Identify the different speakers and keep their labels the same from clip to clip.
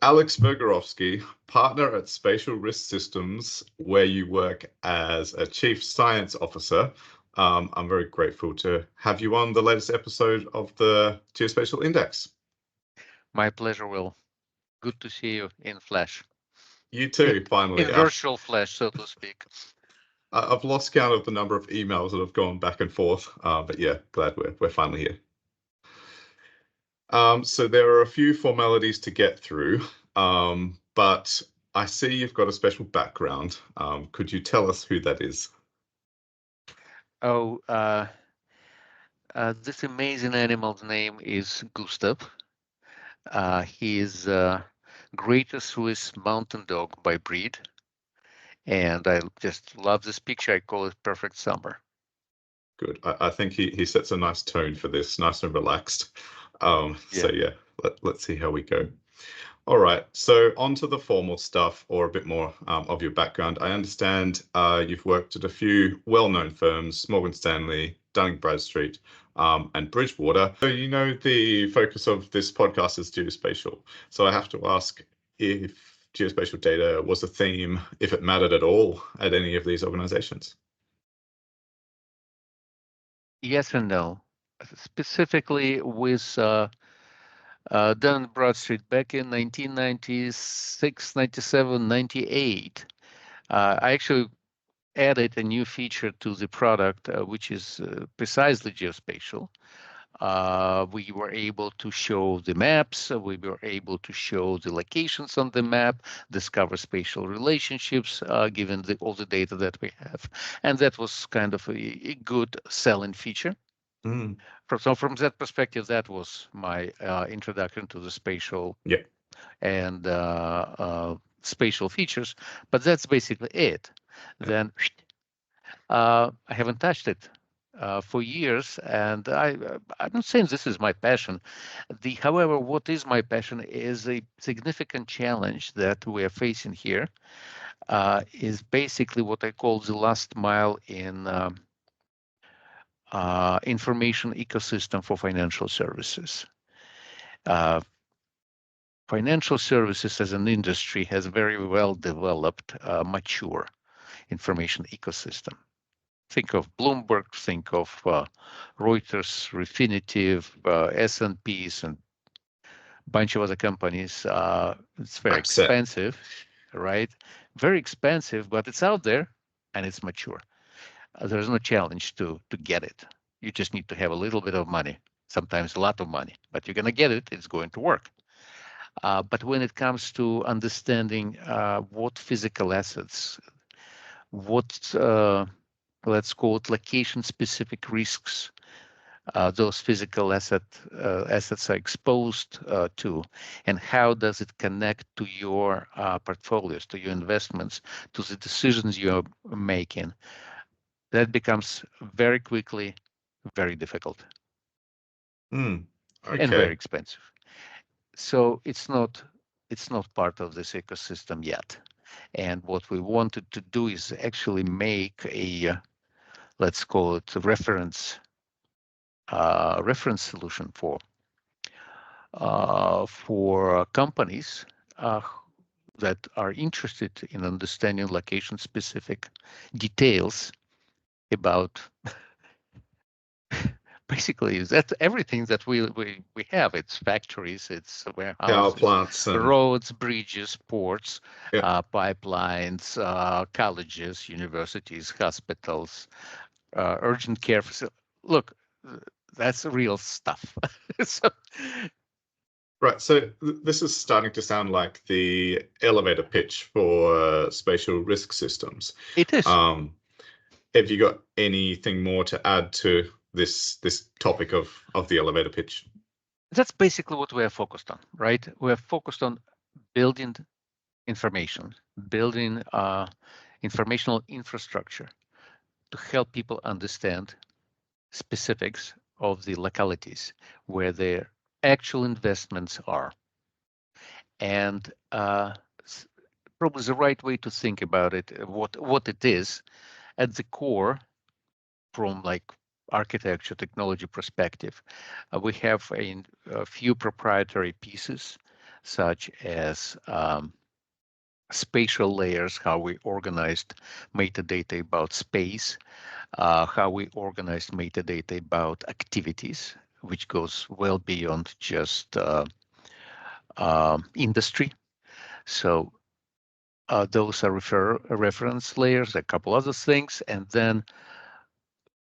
Speaker 1: Alex Bergerovsky, partner at Spatial Risk Systems, where you work as a chief science officer. I'm very grateful to have you on the latest episode of the Geospatial Index.
Speaker 2: My pleasure, Will. Good to see you in flesh.
Speaker 1: You too, finally.
Speaker 2: In virtual flesh, so to speak.
Speaker 1: I've lost count of the number of emails that have gone back and forth, but yeah, glad we're finally here. So there are a few formalities to get through, but I see you've got a special background. Could you tell us who that is?
Speaker 2: Oh, this amazing animal's name is Gustav. He is a greater Swiss mountain dog by breed. And I just love this picture. I call it perfect summer.
Speaker 1: Good. I think he sets a nice tone for this, nice and relaxed. So yeah, let's see how we go. All right, so on to the formal stuff, or a bit more of your background. I understand you've worked at a few well-known firms, Morgan Stanley, Dun & Bradstreet, and Bridgewater. So you know the focus of this podcast is geospatial. So I have to ask if geospatial data was a theme, if it mattered at all at any of these organizations.
Speaker 2: Yes and no. Specifically with Dun & Bradstreet back in 1996, 97, 98. I actually added a new feature to the product, which is precisely geospatial. We were able to show the maps. We were able to show the locations on the map, discover spatial relationships, given all the data that we have. And that was kind of a good selling feature. So from that perspective, that was my introduction to the spatial and spatial features. But that's basically it. Then I haven't touched it for years, and I'm not saying this is my passion. However, what is my passion is a significant challenge that we are facing here. Is basically what I call the last mile in information ecosystem for financial services. Financial services as an industry has very well developed, mature information ecosystem. Think of Bloomberg, think of Reuters, Refinitiv, S&Ps, and a bunch of other companies. It's very expensive, right? Very expensive, but it's out there and it's mature. There's no challenge to get it. You just need to have a little bit of money, sometimes a lot of money, but you're going to get it. It's going to work. But when it comes to understanding what physical assets, what let's call it location-specific risks, those physical assets are exposed to, and how does it connect to your portfolios, to your investments, to the decisions you're making, that becomes very quickly very difficult and very expensive. So it's not part of this ecosystem yet. And what we wanted to do is actually make a, let's call it a reference solution for companies that are interested in understanding location-specific details about basically that's everything that we have. It's factories, it's warehouses, power plants, roads, bridges, ports, pipelines, colleges, universities, hospitals, urgent care facilities. Look, that's real stuff.
Speaker 1: Right. So this is starting to sound like the elevator pitch for spatial risk systems.
Speaker 2: It is.
Speaker 1: Have you got anything more to add to this topic of the elevator pitch?
Speaker 2: That's basically what we are focused on, right? We are focused on building information, building informational infrastructure to help people understand specifics of the localities where their actual investments are. And probably the right way to think about it, what it is at the core, from like architecture technology perspective, we have a few proprietary pieces. such as spatial layers, how we organized metadata about space, how we organized metadata about activities, which goes well beyond just industry. So those are reference layers, a couple other things, and then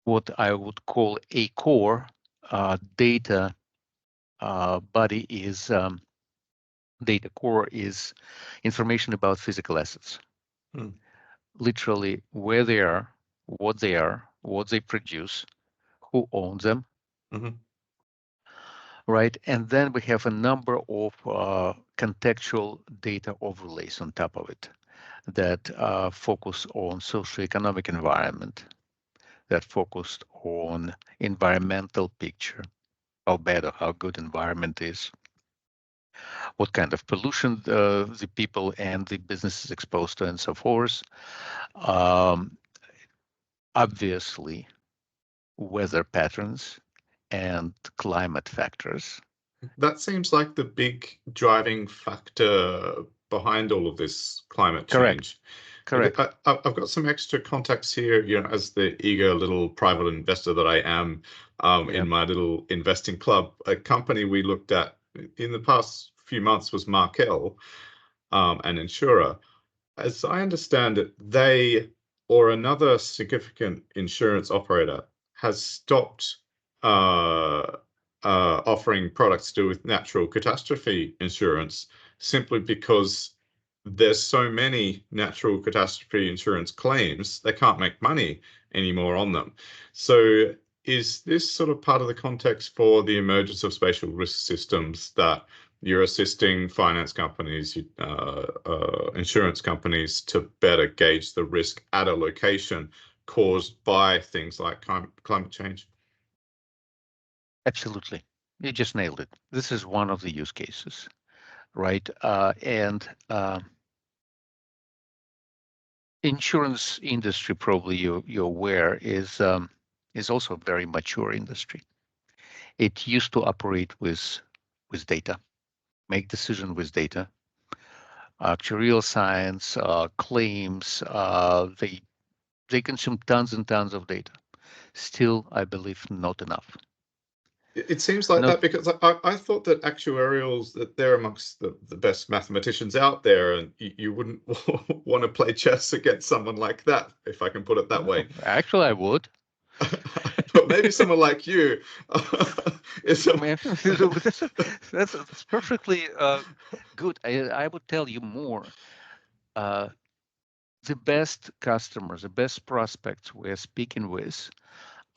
Speaker 2: what I would call a core data body is data core is information about physical assets. Literally where they are, what they produce, who owns them, right? And then we have a number of contextual data overlays on top of it that focus on socioeconomic environment, that focused on environmental picture, how bad or how good environment is, what kind of pollution the people and the businesses exposed to, and so forth. Obviously, weather patterns and climate factors.
Speaker 1: That seems like the big driving factor behind all of this climate change.
Speaker 2: Correct.
Speaker 1: I've got some extra context here, as the eager little private investor that I am, in my little investing club. A company we looked at in the past few months was Markel, an insurer. As I understand it, they or another significant insurance operator has stopped offering products to do with natural catastrophe insurance simply because there's so many natural catastrophe insurance claims, they can't make money anymore on them. So is this sort of part of the context for the emergence of spatial risk systems, that you're assisting finance companies, insurance companies to better gauge the risk at a location caused by things like climate change?
Speaker 2: Absolutely. You just nailed it. This is one of the use cases, right? And insurance industry, probably you're aware, is also a very mature industry. It used to operate with data, make decision with data. Actuarial science, claims, they consume tons and tons of data. Still, I believe not enough.
Speaker 1: It seems like that because I thought that actuarials, that they're amongst the best mathematicians out there, and you wouldn't want to play chess against someone like that, if I can put it that way.
Speaker 2: Actually, I would.
Speaker 1: But maybe someone like you is
Speaker 2: that's perfectly good. I would tell you more. The best customers, the best prospects we're speaking with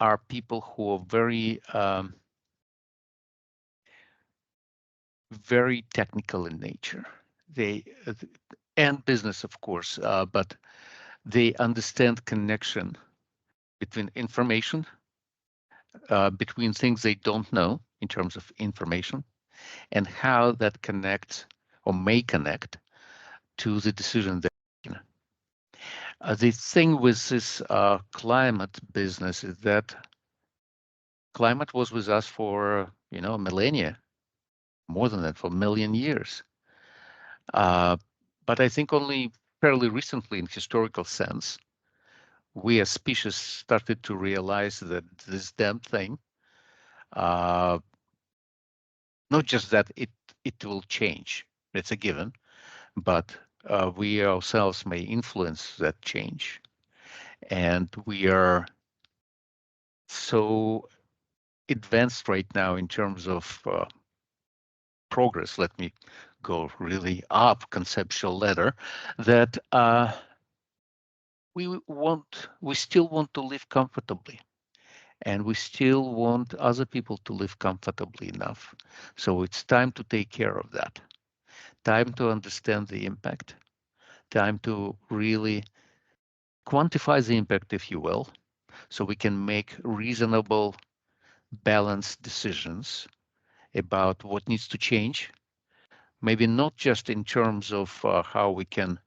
Speaker 2: are people who are very technical in nature. They and business, of course, but they understand connection between information, between things they don't know in terms of information, and how that connects or may connect to the decision they're making. The thing with this climate business is that climate was with us for millennia, more than that, for a million years. But I think only fairly recently, in historical sense, we as species started to realize that this damn thing, not just that it will change, it's a given, but we ourselves may influence that change. And we are so advanced right now in terms of progress. Let me go really up conceptual ladder, that we still want to live comfortably, and we still want other people to live comfortably enough. So it's time to take care of that. Time to understand the impact. Time to really quantify the impact, if you will, so we can make reasonable, balanced decisions about what needs to change. Maybe not just in terms of how we can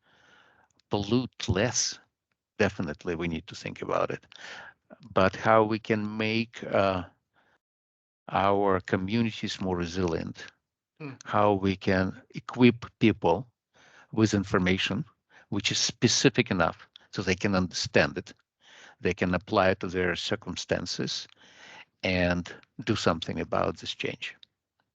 Speaker 2: pollute less. Definitely, we need to think about it, but how we can make our communities more resilient, how we can equip people with information which is specific enough so they can understand it, they can apply it to their circumstances, and do something about this change.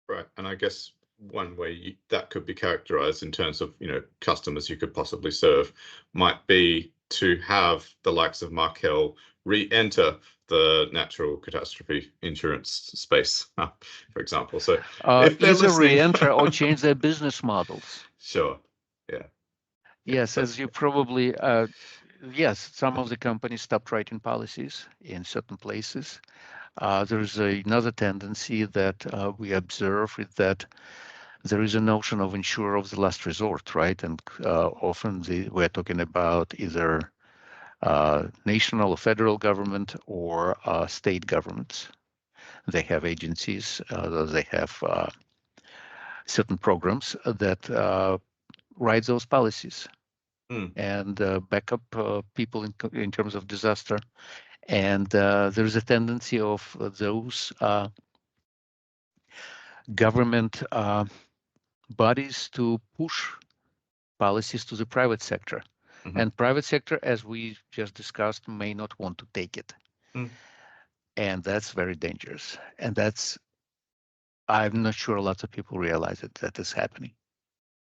Speaker 1: Right, and I guess one way that could be characterized in terms of customers you could possibly serve might be to have the likes of Markel re-enter the natural catastrophe insurance space, for example. So if they're
Speaker 2: Either
Speaker 1: listening,
Speaker 2: re-enter or change their business models.
Speaker 1: sure, yeah.
Speaker 2: Yes, as you probably, yes, some of the companies stopped writing policies in certain places. There's another tendency that we observe is that there is a notion of insurer of the last resort, right? And often we're talking about either national or federal government or state governments. They have agencies, they have certain programs that write those policies and back up people in terms of disaster. And there's a tendency of those government bodies to push policies to the private sector. And private sector, as we just discussed, may not want to take it. And that's very dangerous. And I'm not sure lots of people realize that is happening.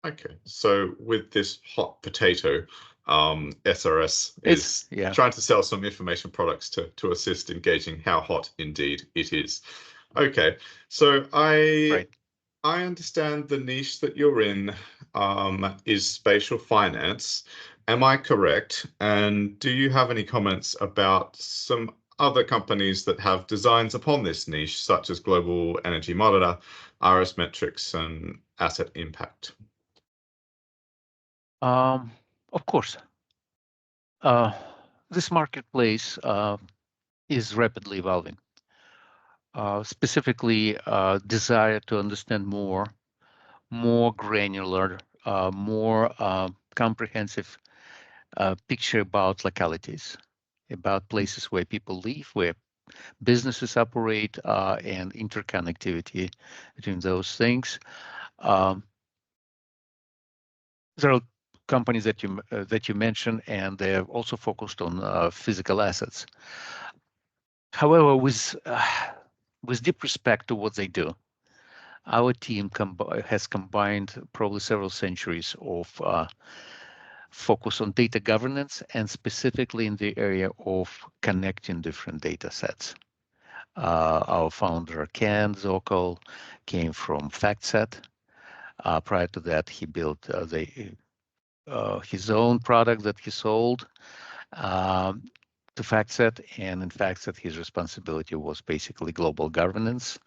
Speaker 1: Okay, so with this hot potato, SRS is trying to sell some information products to assist in gauging how hot indeed it is. Okay, so I understand the niche that you're in is spatial finance. Am I correct? And do you have any comments about some other companies that have designs upon this niche, such as Global Energy Monitor, RS Metrics, and Asset Impact?
Speaker 2: Of course. This marketplace is rapidly evolving. Specifically, desire to understand more granular, more comprehensive picture about localities, about places where people live, where businesses operate, and interconnectivity between those things. There are companies that you mentioned, and they're also focused on physical assets. However, with deep respect to what they do, our team has combined probably several centuries of focus on data governance, and specifically in the area of connecting different data sets. Our founder, Ken Zokol, came from FactSet. Prior to that, he built his own product that he sold to FactSet, and in FactSet, his responsibility was basically global governance,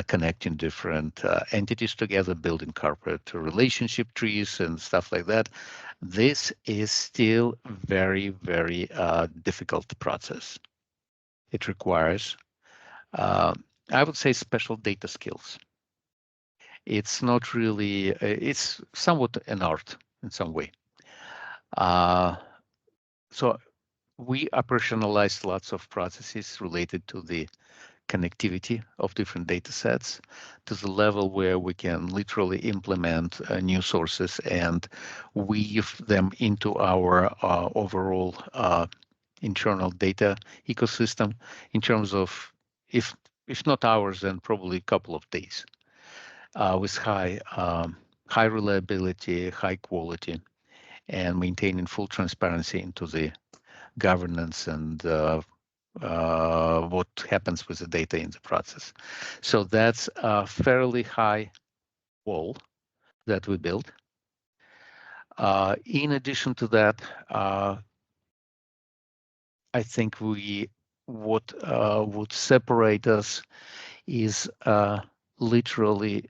Speaker 2: connecting different entities together, building corporate relationship trees and stuff like that. This is still very, very difficult process. It requires, I would say, special data skills. It's not really, it's somewhat an art in some way. So we operationalized lots of processes related to the connectivity of different data sets to the level where we can literally implement new sources and weave them into our overall internal data ecosystem in terms of, if not hours, then probably a couple of days, with high reliability, high quality, and maintaining full transparency into the governance and what happens with the data in the process. So that's a fairly high wall that we built. In addition to that, I think what would separate us is literally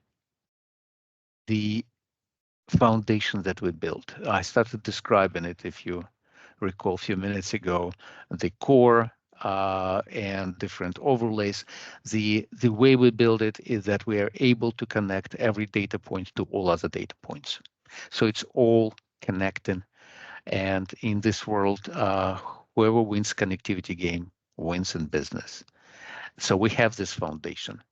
Speaker 2: the foundation that we built. I started describing it, if you recall a few minutes ago, the core and different overlays. The way we build it is that we are able to connect every data point to all other data points. So it's all connecting. And in this world, whoever wins connectivity game wins in business. So we have this foundation.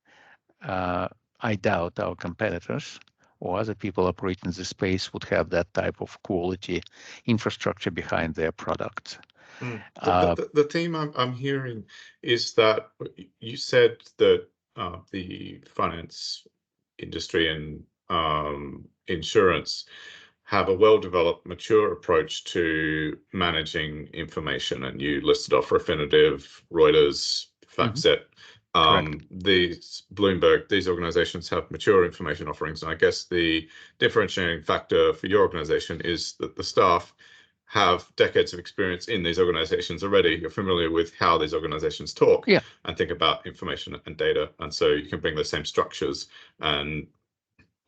Speaker 2: I doubt our competitors or other people operating in the space would have that type of quality infrastructure behind their products.
Speaker 1: The theme I'm hearing is that you said that the finance industry and insurance have a well-developed, mature approach to managing information, and you listed off Refinitiv, Reuters, FactSet. These Bloomberg, these organizations have mature information offerings, and I guess the differentiating factor for your organization is that the staff have decades of experience in these organizations already. You're familiar with how these organizations talk and think about information and data, and so you can bring those same structures and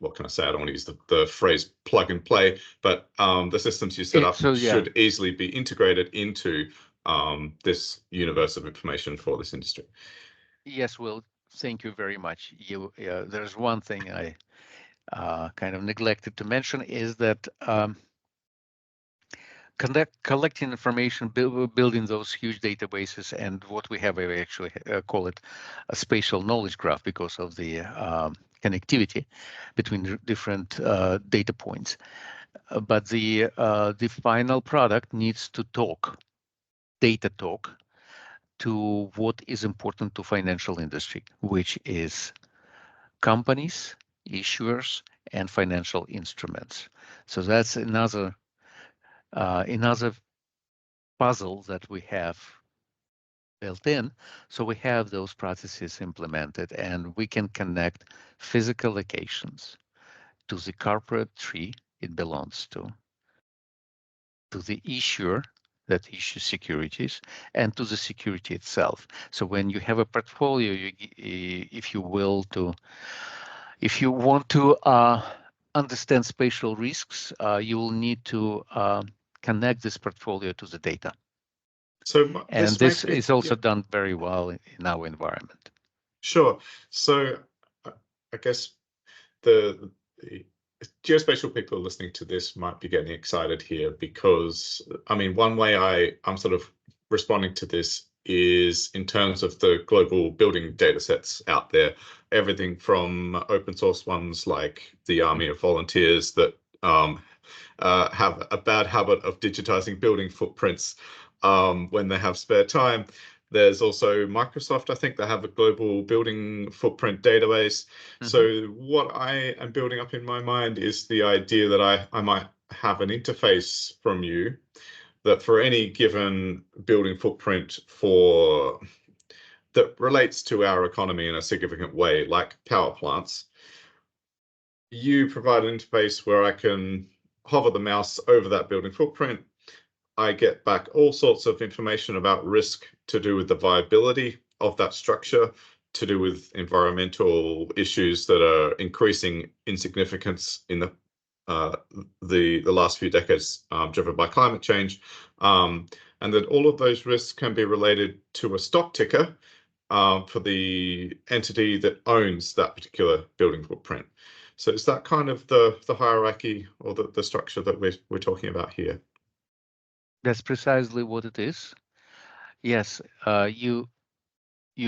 Speaker 1: what can I say? I don't want to use the phrase plug and play, but the systems you set up should easily be integrated into this universe of information for this industry.
Speaker 2: Yes, Will, thank you very much. There's one thing I kind of neglected to mention is that collecting information, building those huge databases, and what we have, we actually call it a spatial knowledge graph because of the connectivity between different data points. But the final product needs to talk, data talk, to what is important to financial industry, which is companies, issuers, and financial instruments. So that's another puzzle that we have built in. So we have those processes implemented, and we can connect physical locations to the corporate tree it belongs to the issuer that issues securities, and to the security itself. So when you have a portfolio, if you want to understand spatial risks, you will need to connect this portfolio to the data.
Speaker 1: So
Speaker 2: this is also done very well in our environment.
Speaker 1: Sure. So I guess the geospatial people listening to this might be getting excited here because, I mean, one way I'm sort of responding to this is in terms of the global building data sets out there, everything from open source ones like the Army of Volunteers that have a bad habit of digitizing building footprints when they have spare time. There's also Microsoft, I think, they have a global building footprint database. So what I am building up in my mind is the idea that I might have an interface from you that for any given building footprint that relates to our economy in a significant way, like power plants, you provide an interface where I can hover the mouse over that building footprint. I get back all sorts of information about risk to do with the viability of that structure, to do with environmental issues that are increasing in significance in the last few decades, driven by climate change, and that all of those risks can be related to a stock ticker for the entity that owns that particular building footprint. So is that kind of the hierarchy or the structure that we're talking about here?
Speaker 2: That's precisely what it is. Yes, you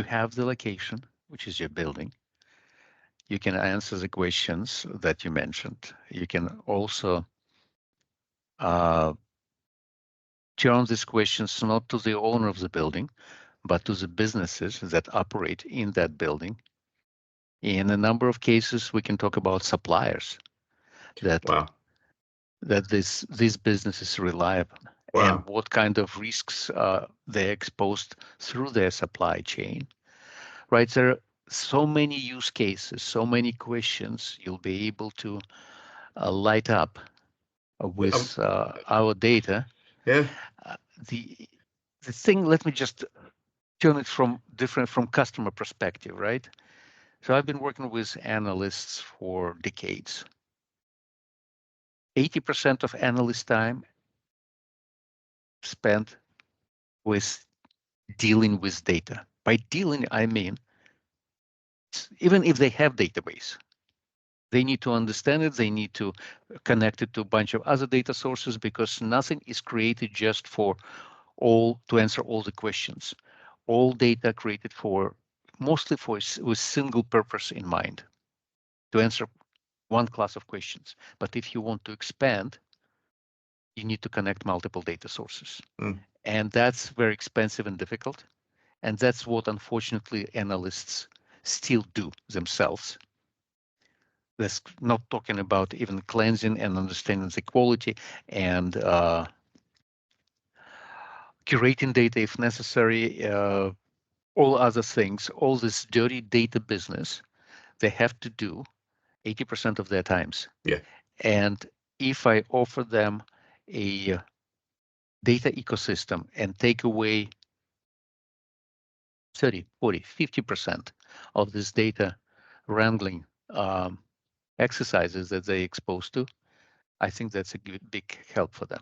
Speaker 2: have the location, which is your building. You can answer the questions that you mentioned. You can also turn these questions not to the owner of the building, but to the businesses that operate in that building. In a number of cases, we can talk about suppliers that this business is reliable. And what kind of risks they're exposed through their supply chain, right? There are so many use cases, so many questions you'll be able to light up with our data.
Speaker 1: Yeah.
Speaker 2: The thing, let me just turn it from customer perspective, right? So I've been working with analysts for decades. 80% of analyst time spent with dealing with data. By dealing, I mean, even if they have database, they need to understand it. They need to connect it to a bunch of other data sources because nothing is created just to answer all the questions. All data created mostly with single purpose in mind. to answer one class of questions. But if you want to expand, you need to connect multiple data sources. And that's very expensive and difficult. And that's what, unfortunately, analysts still do themselves. That's not talking about even cleansing and understanding the quality and curating data if necessary, all other things, all this dirty data business they have to do 80% of their times.
Speaker 1: Yeah.
Speaker 2: And if I offer them a data ecosystem and take away 30, 40, 50% of this data wrangling exercises that they're exposed to, I think that's a big help for them.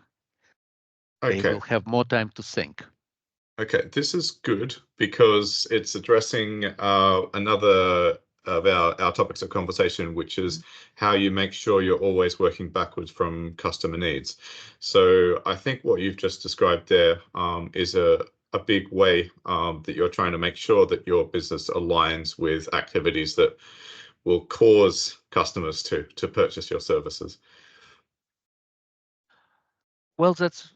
Speaker 1: Okay.
Speaker 2: They will have more time to think.
Speaker 1: Okay, this is good because it's addressing another of our topics of conversation, which is how you make sure you're always working backwards from customer needs. So I think what you've just described there is a big way that you're trying to make sure that your business aligns with activities that will cause customers to purchase your services.
Speaker 2: Well, let's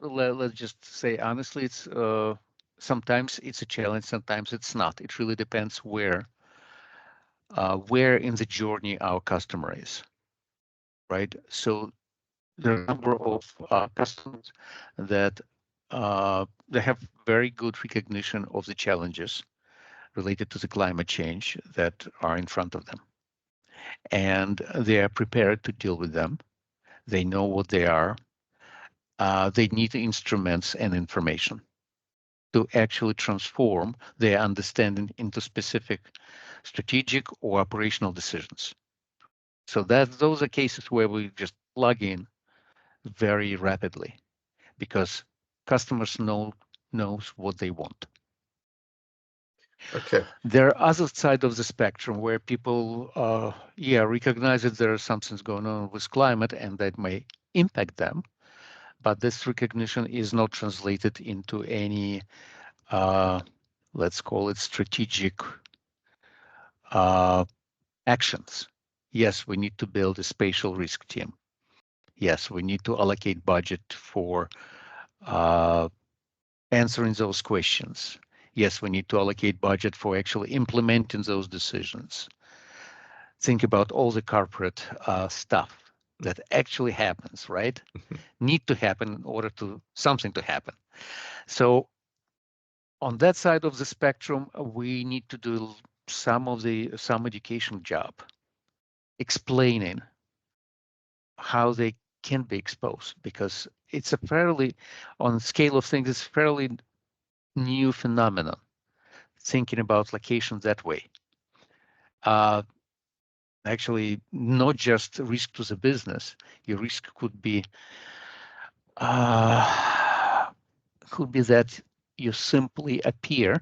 Speaker 2: just say honestly, it's sometimes it's a challenge, sometimes it's not. It really depends where in the journey our customer is, right? So there are a number of customers that they have very good recognition of the challenges related to the climate change that are in front of them, and they are prepared to deal with them. They know what they are. They need instruments and information to actually transform their understanding into specific strategic or operational decisions. So those are cases where we just plug in very rapidly because customers knows what they want.
Speaker 1: Okay.
Speaker 2: There are other side of the spectrum where people recognize that there are some things going on with climate and that may impact them, but this recognition is not translated into any let's call it strategic actions. Yes, we need to build a spatial risk team. Yes, we need to allocate budget for answering those questions. Yes, we need to allocate budget for actually implementing those decisions. Think about all the corporate stuff that actually happens, right? Need to happen in order to something to happen. So on that side of the spectrum, we need to do some education job explaining how they can be exposed, because it's a fairly, on scale of things, it's fairly new phenomenon, thinking about location that way. Actually, not just risk to the business, your risk could be that you simply appear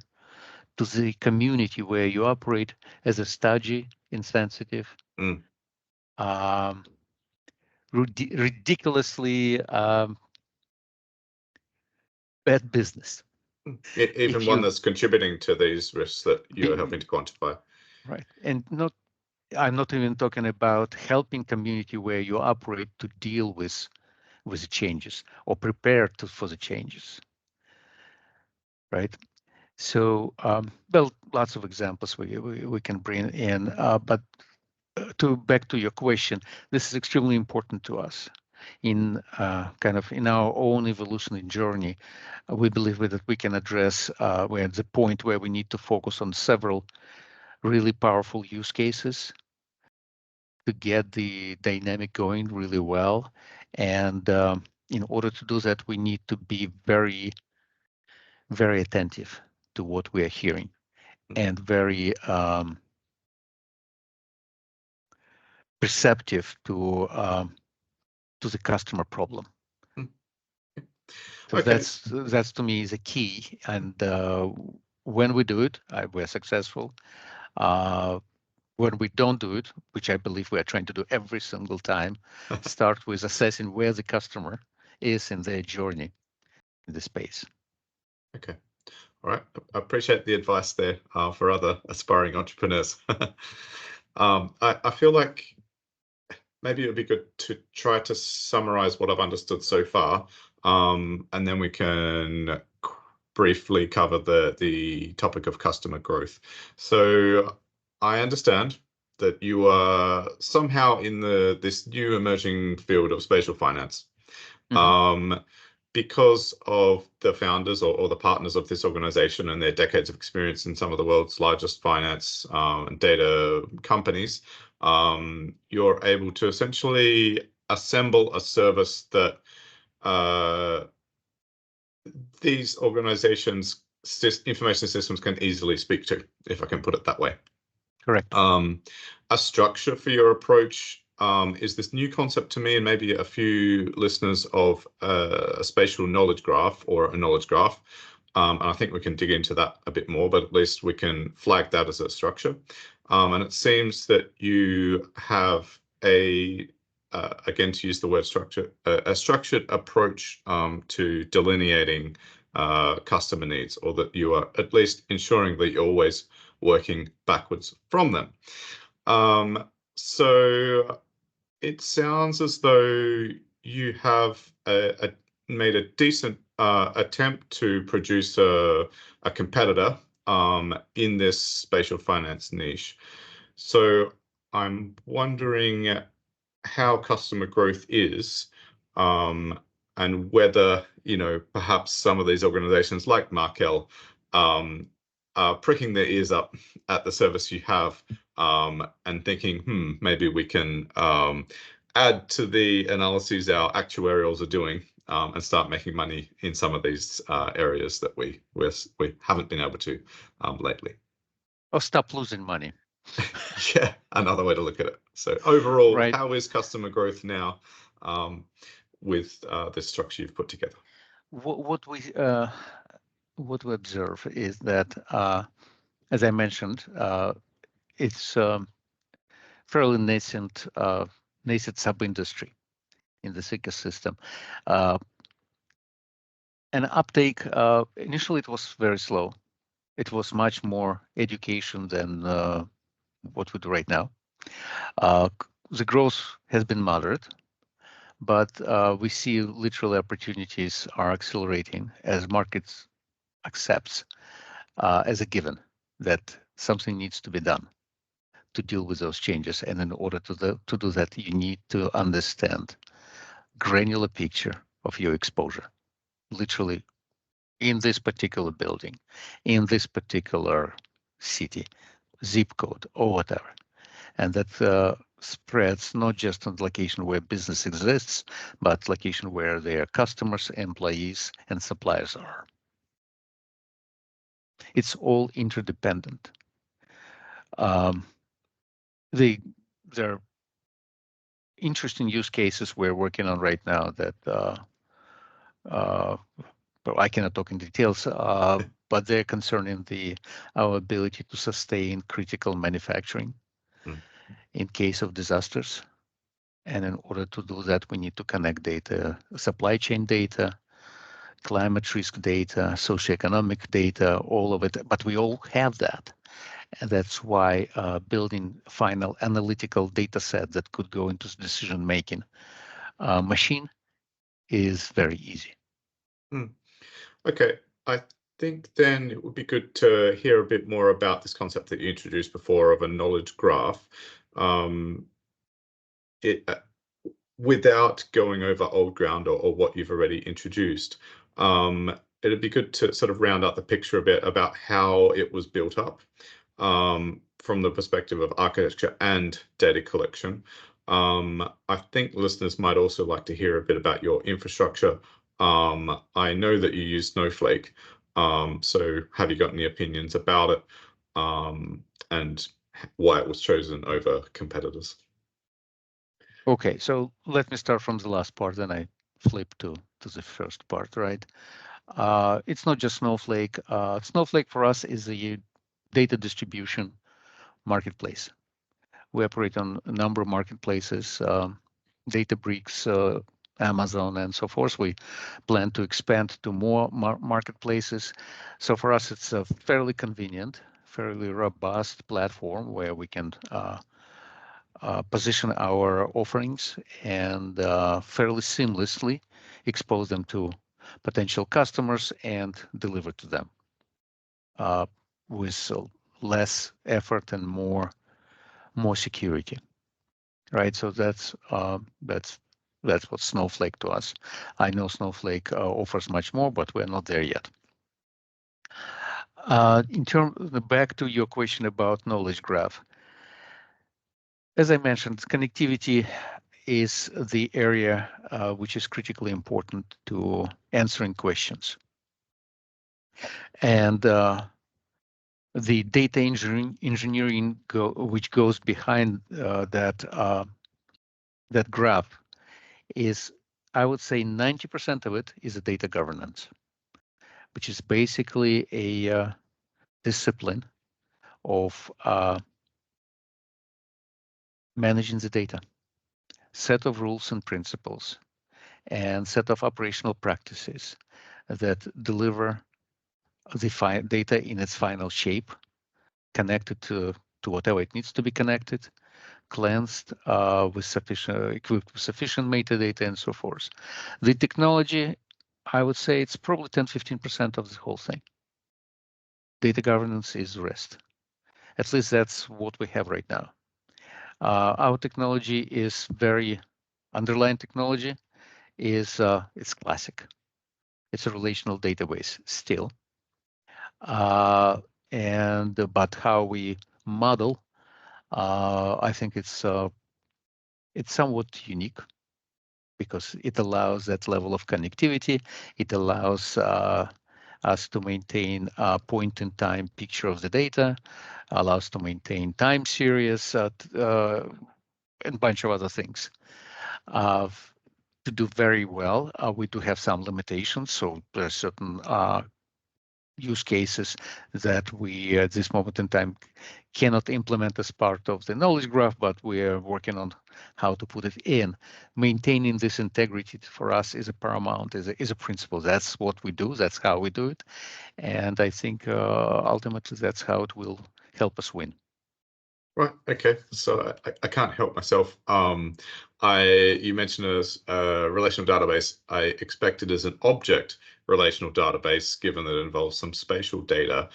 Speaker 2: to the community where you operate as a stodgy, insensitive, ridiculously bad business.
Speaker 1: Even one that's contributing to these risks that you're helping to quantify.
Speaker 2: Right. And I'm not even talking about helping community where you operate to deal with the changes or prepare for the changes. Right. So, well, lots of examples we can bring in, but back to your question, this is extremely important to us in kind of in our own evolutionary journey. We believe that we can address, we're at the point where we need to focus on several really powerful use cases to get the dynamic going really well. And in order to do that, we need to be very, very attentive to what we are hearing and very perceptive to the customer problem. So
Speaker 1: okay.
Speaker 2: that's to me is a key. And when we do it, we're successful. When we don't do it, which I believe we are trying to do every single time, start with assessing where the customer is in their journey in the space.
Speaker 1: Okay. All right. I appreciate the advice there for other aspiring entrepreneurs. I feel like maybe it would be good to try to summarize what I've understood so far, and then we can briefly cover the topic of customer growth. So I understand that you are somehow in this new emerging field of spatial finance. Because of the founders or the partners of this organization and their decades of experience in some of the world's largest finance and data companies, you're able to essentially assemble a service that these organizations' information systems can easily speak to, if I can put it that way.
Speaker 2: Correct.
Speaker 1: A structure for your approach is this new concept to me and maybe a few listeners of a spatial knowledge graph or a knowledge graph. And I think we can dig into that a bit more, but at least we can flag that as a structure. And it seems that you have again, to use the word structure, a structured approach to delineating customer needs, or that you are at least ensuring that you're always working backwards from them. So it sounds as though you have made a decent attempt to produce a competitor in this spatial finance niche. So I'm wondering how customer growth is, and whether, perhaps some of these organizations like Markel are pricking their ears up at the service you have, and thinking, maybe we can add to the analyses our actuarials are doing, and start making money in some of these areas that we haven't been able to lately.
Speaker 2: Or stop losing money.
Speaker 1: Yeah, another way to look at it. So overall,
Speaker 2: right.
Speaker 1: How is customer growth now with the structure you've put together?
Speaker 2: What we observe is that, as I mentioned, it's fairly nascent sub-industry in this ecosystem. And uptake, initially it was very slow. It was much more education than what we do right now. The growth has been moderate, but we see literally opportunities are accelerating as markets accepts as a given that something needs to be done to deal with those changes. And in order to do that, you need to understand granular picture of your exposure, literally in this particular building, in this particular city, zip code, or whatever. And that spreads not just on the location where business exists, but location where their customers, employees, and suppliers are. It's all interdependent. There are interesting use cases we're working on right now that but I cannot talk in details, but they're concerning our ability to sustain critical manufacturing in case of disasters. And in order to do that, we need to connect data, supply chain data, climate risk data, socioeconomic data, all of it. But we all have that. And that's why building final analytical data set that could go into decision-making machine is very easy.
Speaker 1: Okay, I think then it would be good to hear a bit more about this concept that you introduced before of a knowledge graph. Without going over old ground or what you've already introduced, it'd be good to sort of round out the picture a bit about how it was built up, from the perspective of architecture and data collection. I think listeners might also like to hear a bit about your infrastructure. I know that you use Snowflake, so have you got any opinions about it, and why it was chosen over competitors?
Speaker 2: Okay, so let me start from the last part, then I flip to the first part, right? It's not just Snowflake. Snowflake for us is a data distribution marketplace. We operate on a number of marketplaces, Databricks, Amazon, and so forth. We plan to expand to more marketplaces. So for us, it's a fairly convenient, fairly robust platform where we can position our offerings and fairly seamlessly expose them to potential customers and deliver to them with less effort and more security, right? So that's what Snowflake to us. I know Snowflake offers much more, but we're not there yet. Back to your question about knowledge graph. As I mentioned, connectivity is the area which is critically important to answering questions. And the data engineering which goes behind that graph is, I would say 90% of it is a data governance, which is basically a discipline of managing the data, set of rules and principles, and set of operational practices that deliver the data in its final shape, connected to whatever it needs to be connected, cleansed with equipped with sufficient metadata and so forth. The technology, I would say it's probably 10-15% of the whole thing. Data governance is the rest. At least that's what we have right now. Our technology is underlying technology is it's classic. It's a relational database still. But how we model, I think it's somewhat unique because it allows that level of connectivity. It allows us to maintain a point-in-time picture of the data, allows to maintain time series, and a bunch of other things. To do very well, we do have some limitations. So there are certain use cases that we at this moment in time cannot implement as part of the knowledge graph, but we are working on how to put it in. Maintaining this integrity for us is a paramount, is a principle. That's what we do. That's how we do it. And I think ultimately that's how it will help us win.
Speaker 1: Right. Okay. So I can't help myself. You mentioned a relational database. I expect it as an object relational database, given that it involves some spatial data.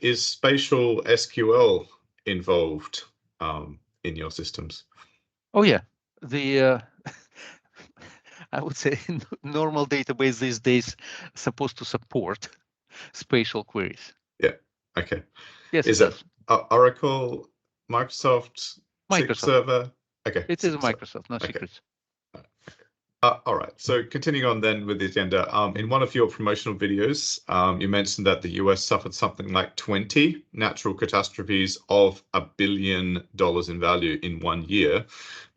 Speaker 1: Is spatial SQL involved in your systems?
Speaker 2: Oh yeah, the I would say normal database these days supposed to support spatial queries.
Speaker 1: Yeah. Okay.
Speaker 2: Yes,
Speaker 1: is it Oracle, Microsoft, SQL Server? Okay.
Speaker 2: It is Microsoft, no
Speaker 1: okay.
Speaker 2: secrets.
Speaker 1: All right. So continuing on then with the agenda, in one of your promotional videos, you mentioned that the US suffered something like 20 natural catastrophes of $1 billion in value in 1 year.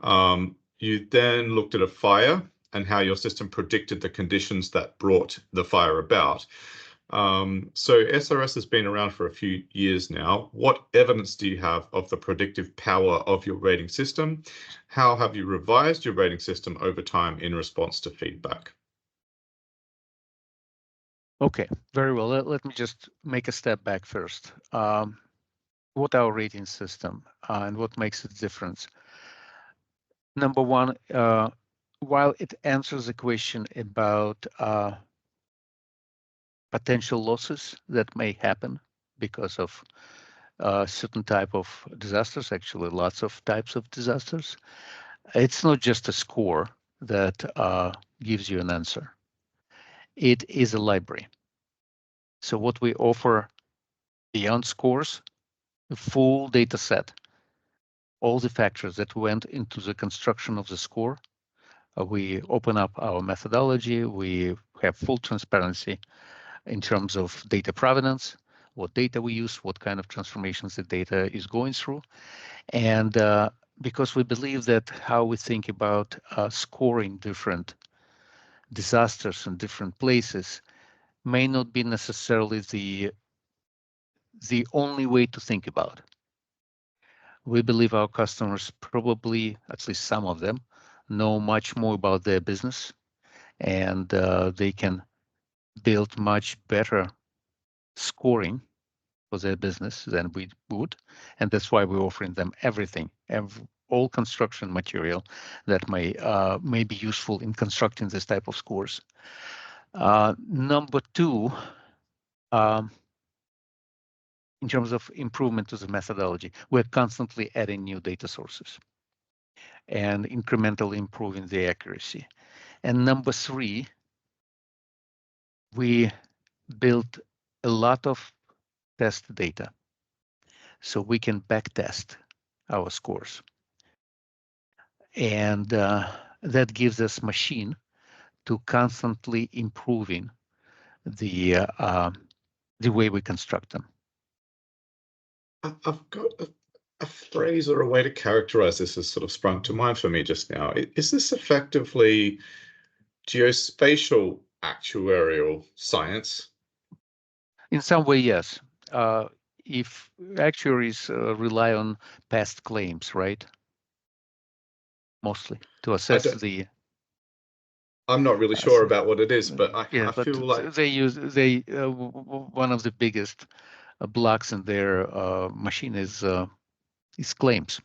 Speaker 1: You then looked at a fire and how your system predicted the conditions that brought the fire about. So SRS has been around for a few years now. What evidence do you have of the predictive power of your rating system? How have you revised your rating system over time in response to feedback?
Speaker 2: Okay, very well. Let me just make a step back first. What our rating system and what makes it different? Number one, while it answers the question about potential losses that may happen because of certain type of disasters, actually lots of types of disasters, it's not just a score that gives you an answer. It is a library. So what we offer beyond scores, a full data set, all the factors that went into the construction of the score. We open up our methodology. We have full transparency in terms of data provenance, what data we use, what kind of transformations the data is going through. And because we believe that how we think about scoring different disasters in different places may not be necessarily the only way to think about it. We believe our customers probably, at least some of them, know much more about their business, and they can build much better scoring for their business than we would. And that's why we're offering them everything, all construction material that may be useful in constructing this type of scores. Number two, in terms of improvement to the methodology, we're constantly adding new data sources and incrementally improving the accuracy. And number three, we built a lot of test data so we can backtest our scores. And that gives us machine to constantly improving the way we construct them.
Speaker 1: I've got a phrase or a way to characterize this has sort of sprung to mind for me just now. Is this effectively geospatial actuarial science?
Speaker 2: In some way, yes. If actuaries rely on past claims, right? Mostly to assess the.
Speaker 1: I'm not really sure about what it is, but I feel like
Speaker 2: they use one of the biggest blocks in their machine is claims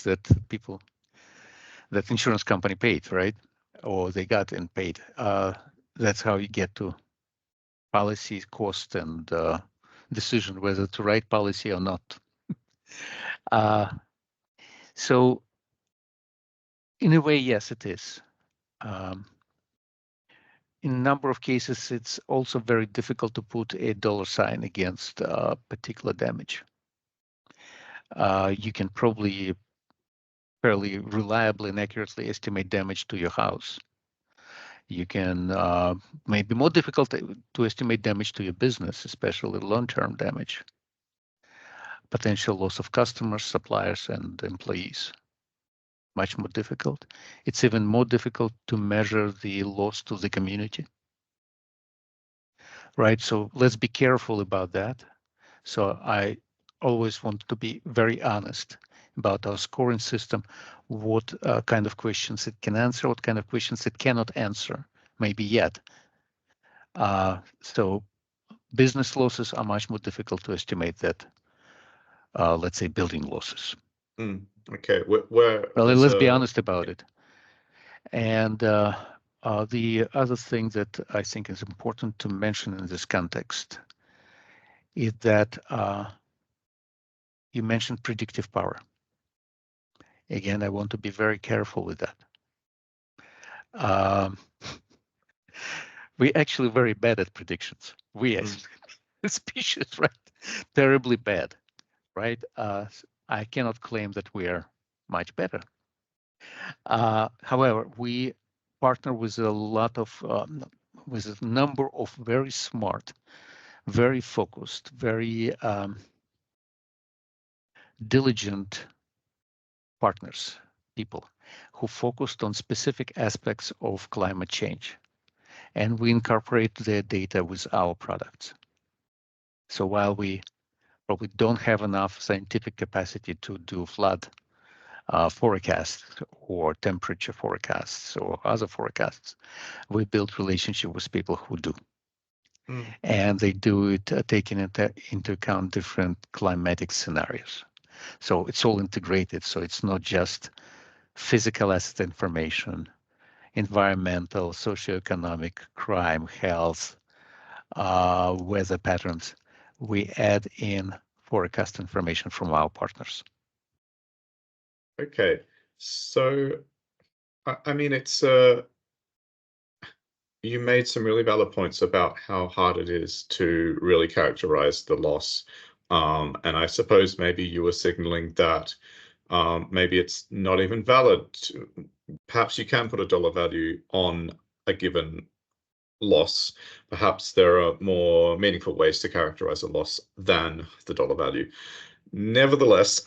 Speaker 2: that insurance company paid, right? Or they got and paid. That's how you get to policy cost and decision whether to write policy or not. So in a way, yes, it is. In a number of cases, it's also very difficult to put a dollar sign against particular damage. You can probably fairly reliably and accurately estimate damage to your house. You can maybe more difficult to estimate damage to your business, especially long-term damage, potential loss of customers, suppliers, and employees. Much more difficult. It's even more difficult to measure the loss to the community. Right, so let's be careful about that. So I always want to be very honest about our scoring system, what kind of questions it can answer, what kind of questions it cannot answer, maybe yet. So business losses are much more difficult to estimate than, let's say, building losses.
Speaker 1: Okay, well,
Speaker 2: let's be honest about it. And the other thing that I think is important to mention in this context is that you mentioned predictive power. Again, I want to be very careful with that. We're actually very bad at predictions. We as a species, right? Terribly bad, right? I cannot claim that we are much better. However, we partner with with a number of very smart, very focused, very diligent partners, people who focused on specific aspects of climate change. And we incorporate their data with our products. So while we probably don't have enough scientific capacity to do flood forecasts or temperature forecasts or other forecasts, we build relationship with people who do. And they do it taking into account different climatic scenarios. So it's all integrated. So it's not just physical asset information, environmental, socioeconomic, crime, health, weather patterns. We add in forecast information from our partners.
Speaker 1: Okay, so I mean, it's you made some really valid points about how hard it is to really characterize the loss. And I suppose maybe you were signaling that maybe it's not even valid. Perhaps you can put a dollar value on a given loss. Perhaps there are more meaningful ways to characterize a loss than the dollar value. Nevertheless,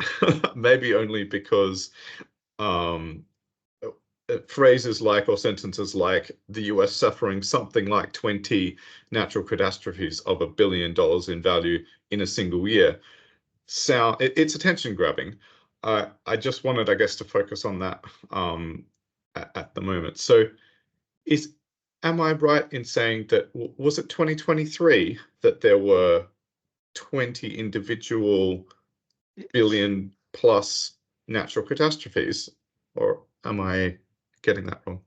Speaker 1: maybe only because phrases like or sentences like the US suffering something like 20 natural catastrophes of $1 billion in value in a single year it's attention grabbing. I just wanted, I guess, to focus on that at the moment. So am I right in saying that was it 2023 that there were 20 individual billion plus natural catastrophes, or am I getting that wrong?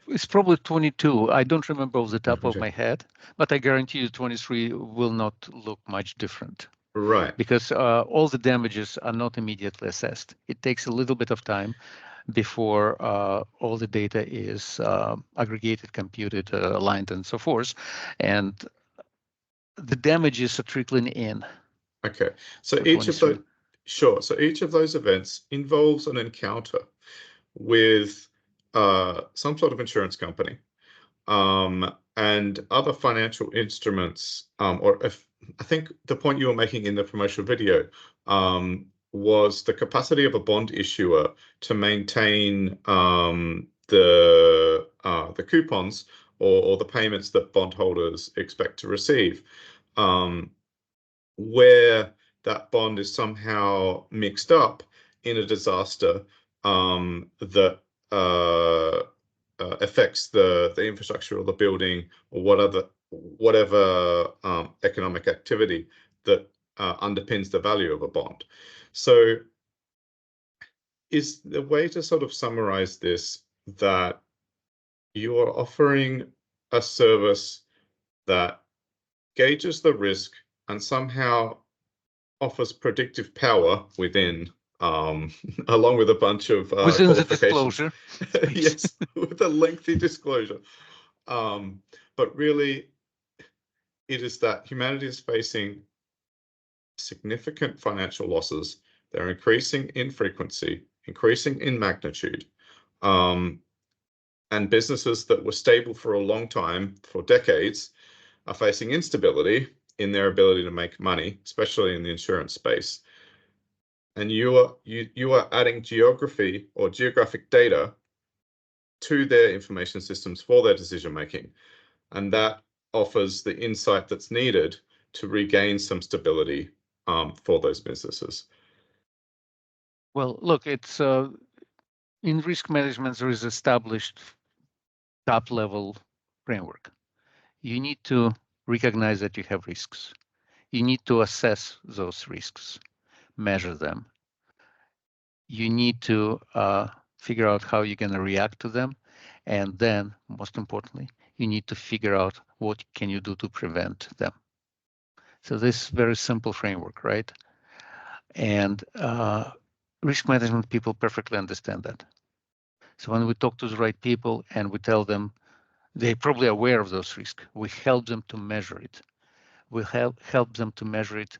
Speaker 2: It's probably 22. I don't remember off the top of
Speaker 1: Okay.
Speaker 2: my head, but I guarantee you 23 will not look much different.
Speaker 1: Right.
Speaker 2: Because all the damages are not immediately assessed. It takes a little bit of time before all the data is aggregated, computed, aligned, and so forth. And the damages are trickling in.
Speaker 1: Okay. So each of those, sure. So each of those events involves an encounter with some sort of insurance company and other financial instruments, or if I think the point you were making in the promotional video was the capacity of a bond issuer to maintain the coupons or the payments that bondholders expect to receive, where that bond is somehow mixed up in a disaster that affects the infrastructure or the building or whatever economic activity that underpins the value of a bond. So is the way to sort of summarize this that you are offering a service that gauges the risk and somehow offers predictive power within, along with a bunch of
Speaker 2: within the
Speaker 1: qualifications.
Speaker 2: disclosure.
Speaker 1: Yes, with a lengthy disclosure. But really, it is that humanity is facing significant financial losses. They're increasing in frequency, increasing in magnitude. And businesses that were stable for a long time, for decades, are facing instability in their ability to make money, especially in the insurance space. And you are adding geography or geographic data to their information systems for their decision making, and that offers the insight that's needed to regain some stability for those businesses.
Speaker 2: Well, look, it's in risk management, there is established top level framework. You need to recognize that you have risks. You need to assess those risks, measure them. You need to figure out how you're going to react to them. And then, most importantly, you need to figure out what can you do to prevent them. So this very simple framework, right? And risk management people perfectly understand that. So when we talk to the right people and we tell them, they're probably aware of those risks. We help them to measure it. We help them to measure it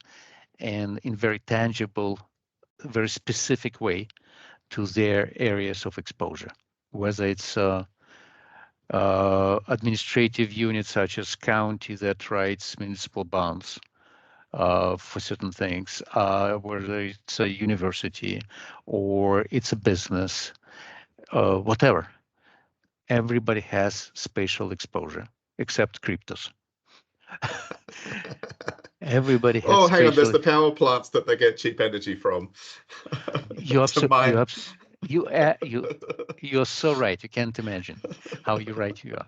Speaker 2: and in very tangible, very specific way to their areas of exposure, whether it's administrative units such as county that writes municipal bonds for certain things, whether it's a university or it's a business, whatever. Everybody has spatial exposure except cryptos. Everybody has
Speaker 1: Oh, hang on, there's
Speaker 2: spatial.
Speaker 1: the power plants that they get cheap energy from.
Speaker 2: You're so right. You can't imagine how you're right you are.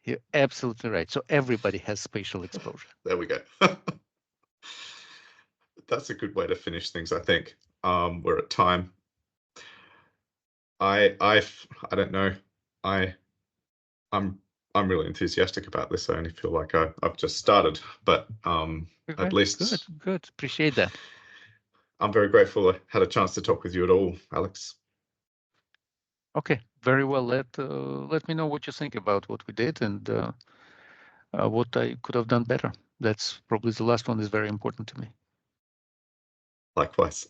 Speaker 2: You're absolutely right. So everybody has spatial exposure.
Speaker 1: There we go. That's a good way to finish things, I think. We're at time. I don't know. I'm really enthusiastic about this. I only feel like I've just started, but at least
Speaker 2: Good. Appreciate that.
Speaker 1: I'm very grateful I had a chance to talk with you at all, Alex.
Speaker 2: Okay, very well. Let me know what you think about what we did and what I could have done better. That's probably the last one is very important to me.
Speaker 1: Likewise.